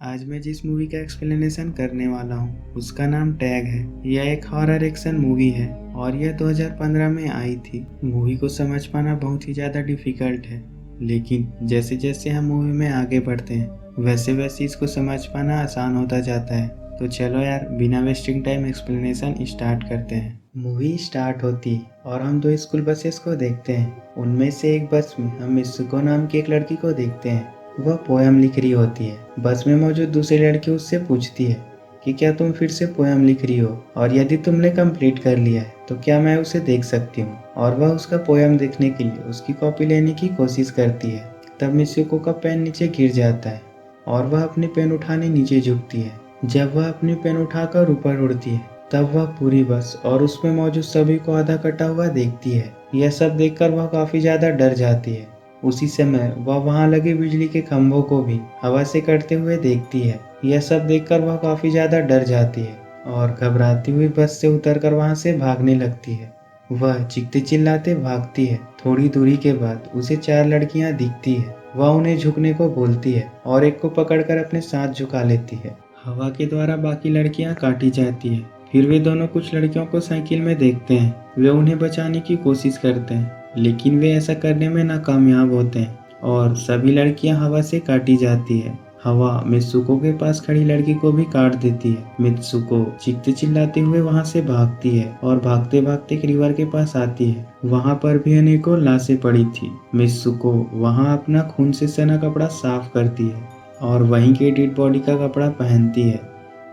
आज मैं जिस मूवी का एक्सप्लेनेशन करने वाला हूँ उसका नाम टैग है। यह एक हॉरर एक्शन मूवी है और यह 2015 में आई थी। मूवी को समझ पाना बहुत ही ज़्यादा डिफ़िकल्ट है, लेकिन जैसे जैसे हम मूवी में आगे बढ़ते हैं वैसे वैसे इसको समझ पाना आसान होता जाता है। तो चलो यार, बिना वेस्टिंग टाइम एक्सप्लेनेशन स्टार्ट करते हैं। मूवी स्टार्ट होती है और हम दो स्कूल बसेस को देखते हैं। उनमें से एक बस में हम मित्सुको नाम की एक लड़की को देखते हैं। वह पोयम लिख रही होती है। बस में मौजूद दूसरी लड़की उससे पूछती है कि क्या तुम फिर से पोयम लिख रही हो, और यदि तुमने कंप्लीट कर लिया है तो क्या मैं उसे देख सकती हूँ। और वह उसका पोयम देखने के लिए उसकी कॉपी लेने की कोशिश करती है। तब मित्सुको का पेन नीचे गिर जाता है और वह अपनी पेन उठाने नीचे झुकती है। जब वह अपनी पेन उठाकर ऊपर उड़ती है तब वह पूरी बस और उसमें मौजूद सभी को आधा कटा हुआ देखती है। यह सब देखकर वह काफी ज्यादा डर जाती है। उसी समय वह वहां लगे बिजली के खंभों को भी हवा से कटते हुए देखती है। यह सब देखकर वह काफी ज्यादा डर जाती है और घबराती हुई बस से उतरकर वहां से भागने लगती है। वह चीखते चिल्लाते भागती है। थोड़ी दूरी के बाद उसे 4 लड़कियां दिखती है। वह उन्हें झुकने को बोलती है और एक को पकड़कर अपने साथ झुका लेती है। हवा के द्वारा बाकी लड़कियां काटी जाती है। फिर वे दोनों कुछ लड़कियों को साइकिल में देखते हैं। वे उन्हें बचाने की कोशिश करते हैं, लेकिन वे ऐसा करने में नाकामयाब होते हैं और सभी लड़कियां हवा से काटी जाती है। हवा मित्सुको के पास खड़ी लड़की को भी काट देती है। मित्सुको चीखते चिल्लाते हुए वहां से भागती है और भागते भागते एक रिवर के पास आती है। वहां पर भी अनेकों लाशें पड़ी थी। मित्सुको वहां अपना खून से सना कपड़ा साफ करती है और वहीं के डेड बॉडी का कपड़ा पहनती है।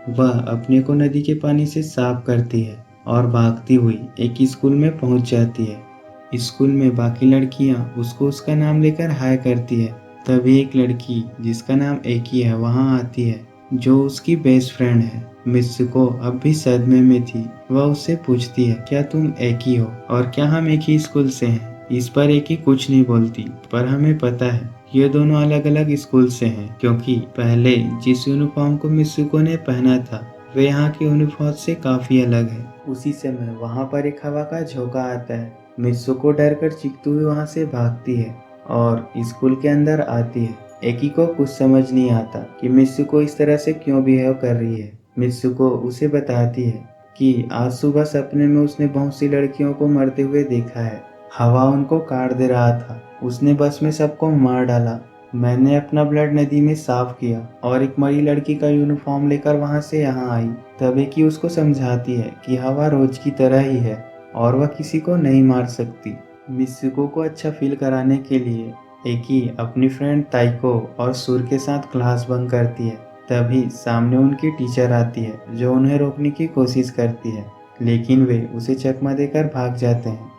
वह अपने को नदी के पानी से साफ करती है और भागती हुई एक स्कूल में पहुंच जाती है। स्कूल में बाकी लड़कियां उसको उसका नाम लेकर हाय करती है। तभी एक लड़की जिसका नाम एकी है वहां आती है, जो उसकी बेस्ट फ्रेंड है। मित्सुको अब भी सदमे में थी। वह उससे पूछती है, क्या तुम एकी हो और क्या हम एक ही स्कूल से हैं। इस पर एकी कुछ नहीं बोलती, पर हमें पता है ये दोनों अलग अलग स्कूल से हैं, क्योंकि पहले जिस यूनिफॉर्म को मित्सुको ने पहना था वे यहाँ की यूनिफॉर्म से काफी अलग है। उसी समय वहाँ पर एक हवा का झोंका आता है। मित्सुको डरकर चीखती हुई वहाँ से भागती है और स्कूल के अंदर आती है। एकी को कुछ समझ नहीं आता कि मित्सुको इस तरह से क्यों बिहेव कर रही है। मित्सुको उसे बताती है कि आज सुबह सपने में उसने बहुत सी लड़कियों को मरते हुए देखा है। हवा उनको काट दे रहा था। उसने बस में सबको मार डाला। मैंने अपना ब्लड नदी में साफ किया और एक मरी लड़की का यूनिफॉर्म लेकर वहां से यहाँ आई। तब एकी उसको समझाती है कि हवा रोज की तरह ही है और वह किसी को नहीं मार सकती। मित्सुको को अच्छा फील कराने के लिए एकी अपनी फ्रेंड ताइको और सुर के साथ क्लास बंक करती है। तभी सामने उनकी टीचर आती है, जो उन्हें रोकने की कोशिश करती है, लेकिन वे उसे चकमा देकर भाग जाते हैं।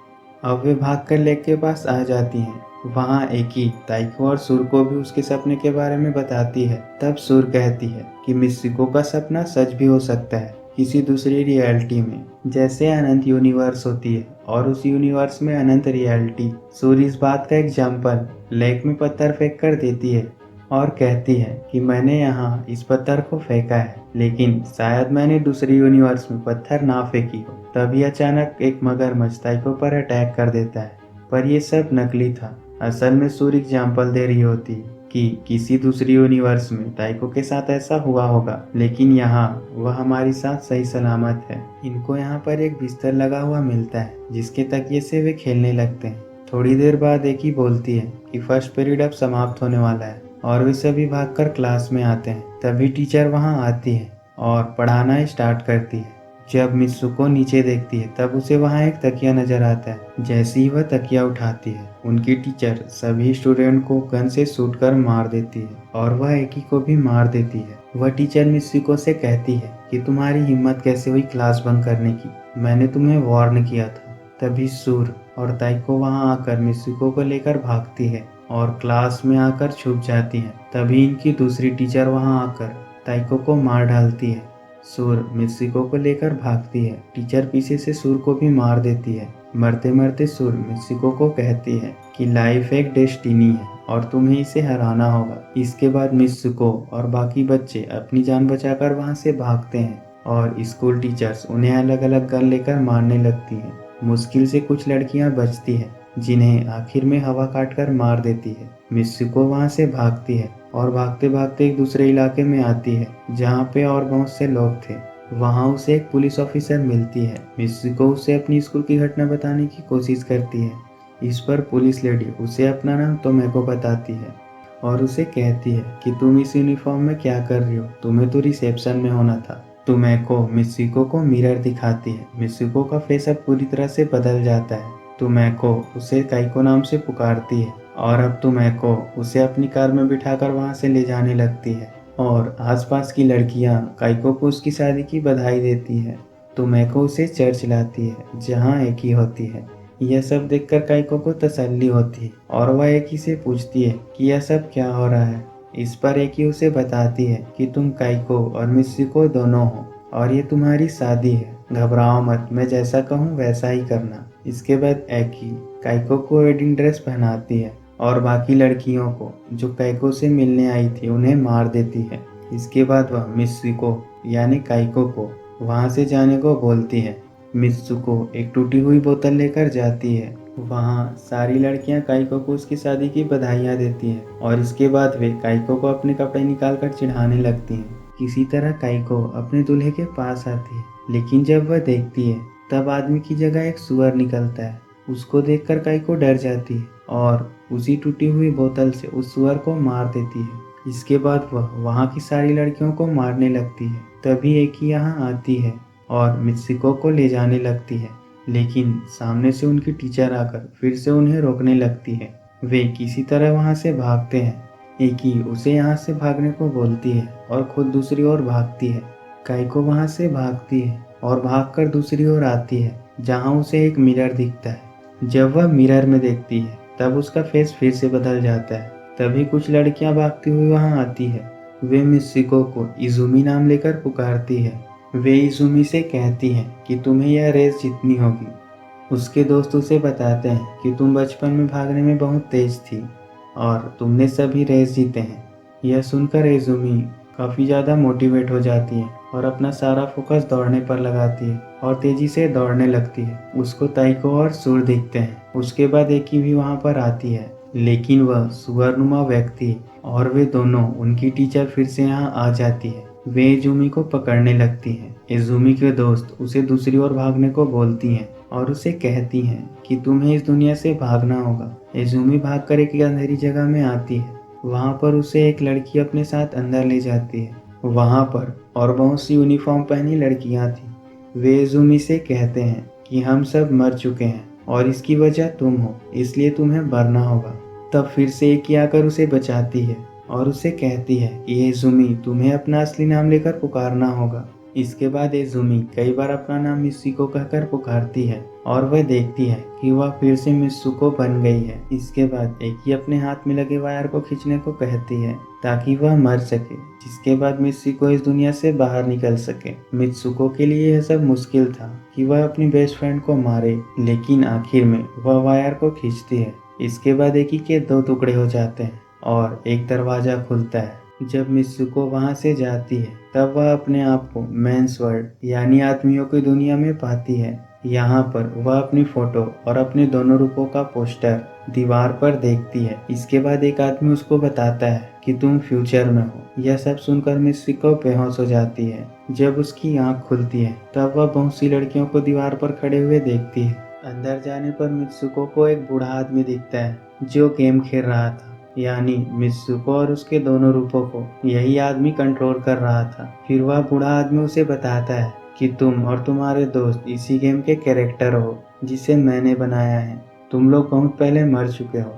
अब वे भागकर लेक के पास आ जाती हैं। वहाँ एकी ताइको और सुर को भी उसके सपने के बारे में बताती है। तब सुर कहती है कि मित्सुको का सपना सच भी हो सकता है किसी दूसरी रियलिटी में, जैसे अनंत यूनिवर्स होती है और उस यूनिवर्स में अनंत रियलिटी। सुर इस बात का एग्जाम्पल लेक में पत्थर फेंक कर देती है और कहती है कि मैंने यहाँ इस पत्थर को फेंका है, लेकिन शायद मैंने दूसरी यूनिवर्स में पत्थर ना फेंकी हो। तभी अचानक एक मगरमच्छ ताइको पर अटैक कर देता है, पर यह सब नकली था। असल में सूर्य एग्जाम्पल दे रही होती कि किसी दूसरी यूनिवर्स में ताइको के साथ ऐसा हुआ होगा, लेकिन यहाँ वह हमारे साथ सही सलामत है। इनको यहाँ पर एक बिस्तर लगा हुआ मिलता है जिसके तकिए से वे खेलने लगते हैं। थोड़ी देर बाद एक ही बोलती है कि फर्स्ट पीरियड अब समाप्त होने वाला है और वे सभी भागकर क्लास में आते हैं। तभी टीचर वहां आती है और पढ़ाना स्टार्ट करती है। जब मित्सुको नीचे देखती है तब उसे वहां एक तकिया नजर आता है। जैसे ही वह तकिया उठाती है उनकी टीचर सभी स्टूडेंट को गन से शूट कर मार देती है और वह एकी को भी मार देती है। वह टीचर मित्सुको से कहती है कि तुम्हारी हिम्मत कैसे हुई क्लास बंक करने की, मैंने तुम्हें वार्न किया था। तभी सूर और ताइको वहां आकर मित्सुको को लेकर भागती है और क्लास में आकर छुप जाती है। तभी इनकी दूसरी टीचर वहां आकर ताइको को मार डालती है। सूर मित्सुको को लेकर भागती है। टीचर पीछे से सूर को भी मार देती है। मरते मरते सूर मित्सुको को कहती है कि लाइफ एक डेस्टिनी है और तुम्हें इसे हराना होगा। इसके बाद मित्सुको और बाकी बच्चे अपनी जान बचाकर वहां से भागते हैं और स्कूल टीचर्स उन्हें अलग अलग गन लेकर मारने लगती हैं। मुश्किल से कुछ लड़कियां बचती हैं, जिन्हें आखिर में हवा काटकर मार देती है। मित्सुको वहां से भागती है और भागते भागते एक दूसरे इलाके में आती है जहाँ पे और बहुत से लोग थे। वहाँ उसे एक पुलिस ऑफिसर मिलती है। मित्सुको उसे अपनी स्कूल की घटना बताने की कोशिश करती है। इस पर पुलिस लेडी उसे अपना नाम तोमेको बताती है और उसे कहती है कि तुम इस यूनिफॉर्म में क्या कर रही हो, तुम्हें तो रिसेप्शन में होना था। तोमेको मित्सुको को मिरर दिखाती है। मित्सुको का फेस अब पूरी तरह से बदल जाता है। तोमेको उसे काइको नाम से पुकारती है और अब तोमेको उसे अपनी कार में बिठाकर वहां से ले जाने लगती है और आसपास की लड़कियां काइको को उसकी शादी की बधाई देती है। तोमेको उसे चर्च लाती है जहां एकी होती है। यह सब देखकर काइको को तसल्ली होती है और वह एकी से पूछती है कि यह सब क्या हो रहा है। इस पर एकी उसे बताती है कि तुम काइको और मित्सुको दोनों हो और ये तुम्हारी शादी है, घबराओ मत, मैं जैसा कहूँ वैसा ही करना। इसके बाद एकी काइको को वेडिंग ड्रेस पहनाती है और बाकी लड़कियों को जो काइको से मिलने आई थी उन्हें मार देती है। इसके बाद वह मित्सुको यानी काइको को वहां से जाने को बोलती है। मित्सुको एक टूटी हुई बोतल लेकर जाती है। वहाँ सारी लड़कियां काइको को उसकी शादी की बधाइयाँ देती हैं और इसके बाद वे काइको को अपने कपड़े निकालकर चिढ़ाने लगती हैं। किसी तरह काइको अपने दूल्हे के पास आती है, लेकिन जब वह देखती है तब आदमी की जगह एक सुअर निकलता है। उसको देखकर काइको डर जाती है और उसी टूटी हुई बोतल से उस सुअर को मार देती है। इसके बाद वह वहाँ की सारी लड़कियों को मारने लगती है। तभी एक ही यहाँ आती है और मित्सुको को ले जाने लगती है, लेकिन सामने से उनकी टीचर आकर फिर से उन्हें रोकने लगती है। वे किसी तरह वहां से भागते हैं। एकी उसे यहाँ से भागने को बोलती है और खुद दूसरी ओर भागती है। काइको वहां से भागती है और भागकर दूसरी ओर आती है जहां उसे एक मिरर दिखता है। जब वह मिरर में देखती है तब उसका फेस फिर से बदल जाता है। तभी कुछ लड़कियां भागती हुई वहां आती है। वे मित्सुको को इजुमी नाम लेकर पुकारती है। वे इजुमी से कहती हैं कि तुम्हें यह रेस जीतनी होगी। उसके दोस्त उसे बताते हैं कि तुम बचपन में भागने में बहुत तेज थी और तुमने सभी रेस जीते हैं। यह सुनकर इजुमी काफ़ी ज़्यादा मोटिवेट हो जाती है और अपना सारा फोकस दौड़ने पर लगाती है और तेजी से दौड़ने लगती है। उसको ताइको और सुर दिखते हैं। उसके बाद एकी भी वहाँ पर आती है, लेकिन वह सुअरनुमा व्यक्ति और वे दोनों उनकी टीचर फिर से यहाँ आ जाती है। वे इजुमी को पकड़ने लगती हैं। इजुमी के दोस्त उसे दूसरी ओर भागने को बोलती हैं और उसे कहती हैं कि तुम्हें इस दुनिया से भागना होगा। इजुमी भागकर एक अंधेरी जगह में आती है। वहाँ पर उसे एक लड़की अपने साथ अंदर ले जाती है। वहाँ पर और बहुत सी यूनिफॉर्म पहनी लड़कियाँ थी। वे इजुमी से कहते हैं कि हम सब मर चुके हैं और इसकी वजह तुम हो, इसलिए तुम्हें मरना होगा। तब फिर से एक आकर उसे बचाती है और उसे कहती है कि इजुमी तुम्हें अपना असली नाम लेकर पुकारना होगा। इसके बाद इजुमी कई बार अपना नाम मित्सुको कहकर पुकारती है और वह देखती है कि वह फिर से मित्सुको बन गई है। इसके बाद एक ही अपने हाथ में लगे वायर को खींचने को कहती है ताकि वह मर सके, जिसके बाद मित्सुको इस दुनिया से बाहर निकल सके। मित्सुको के लिए यह सब मुश्किल था कि वह अपनी बेस्ट फ्रेंड को मारे, लेकिन आखिर में वह वायर को खींचती है। इसके बाद एकी के दो टुकड़े हो जाते हैं और एक दरवाजा खुलता है। जब मित्सुको वहां से जाती है तब वह अपने आप को मेंस वर्ल्ड यानी आदमियों की दुनिया में पाती है। यहाँ पर वह अपनी फोटो और अपने दोनों रूपों का पोस्टर दीवार पर देखती है। इसके बाद एक आदमी उसको बताता है कि तुम फ्यूचर में हो। यह सब सुनकर मित्सुको बेहोश हो जाती है। जब उसकी आंख खुलती है तब वह बहुत सी लड़कियों को दीवार पर खड़े हुए देखती है। अंदर जाने पर मित्सुको को एक बूढ़ा आदमी दिखता है जो गेम खेल रहा था, यानी मित्सुको और उसके दोनों रूपों को यही आदमी कंट्रोल कर रहा था। फिर वह बूढ़ा आदमी उसे बताता है कि तुम और तुम्हारे दोस्त इसी गेम के कैरेक्टर हो जिसे मैंने बनाया है। तुम लोग बहुत पहले मर चुके हो।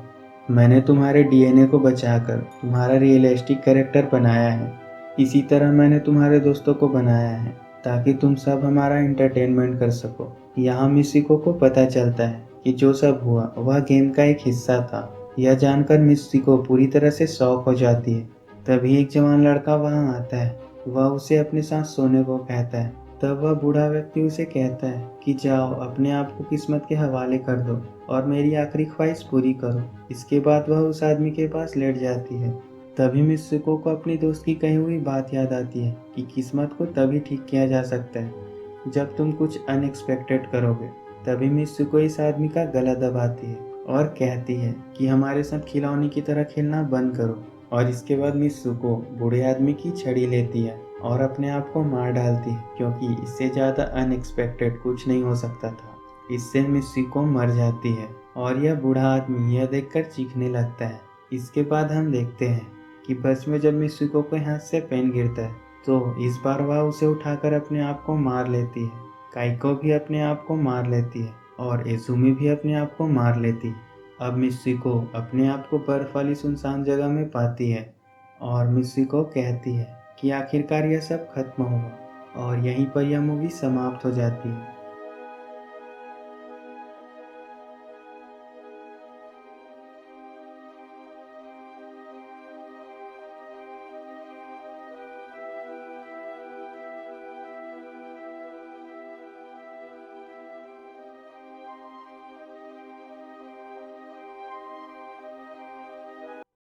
मैंने तुम्हारे डीएनए को बचाकर तुम्हारा रियलिस्टिक कैरेक्टर बनाया है। इसी तरह मैंने तुम्हारे दोस्तों को बनाया है ताकि तुम सब हमारा एंटरटेनमेंट कर सको। यहाँ मित्सुको को पता चलता है कि जो सब हुआ वह गेम का एक हिस्सा था। यह जानकर मित्सुको पूरी तरह से शॉक हो जाती है। तभी एक जवान लड़का वहां आता है। वह उसे अपने साथ सोने को कहता है। तब वह बूढ़ा व्यक्ति उसे कहता है कि जाओ अपने आप को किस्मत के हवाले कर दो और मेरी आखिरी ख्वाहिश पूरी करो। इसके बाद वह उस आदमी के पास लेट जाती है। तभी मित्सुको को अपनी दोस्त की कही हुई बात याद आती है कि किस्मत को तभी ठीक किया जा सकता है जब तुम कुछ अनएक्सपेक्टेड करोगे। तभी मित्सुको इस आदमी का गला दबाती है और कहती है कि हमारे साथ खिलौने की तरह खेलना बंद करो। और इसके बाद मित्सुको बूढ़े आदमी की छड़ी लेती है और अपने आप को मार डालती है, क्योंकि इससे ज़्यादा अनएक्सपेक्टेड कुछ नहीं हो सकता था। इससे मित्सुको मर जाती है और यह बूढ़ा आदमी यह देखकर चीखने लगता है। इसके बाद हम देखते हैं कि बस में जब मित्सुको के हाथ से पेन गिरता है तो इस बार वह उसे उठाकर अपने आप को मार लेती है। काइको भी अपने आप को मार लेती है और इज़ुमी भी अपने आप को मार लेती है। अब मित्सुको अपने आप को बर्फ वाली सुनसान जगह में पाती है और मित्सुको कहती है कि आखिरकार यह सब खत्म हुआ और यहीं पर यह मूवी समाप्त हो जाती है।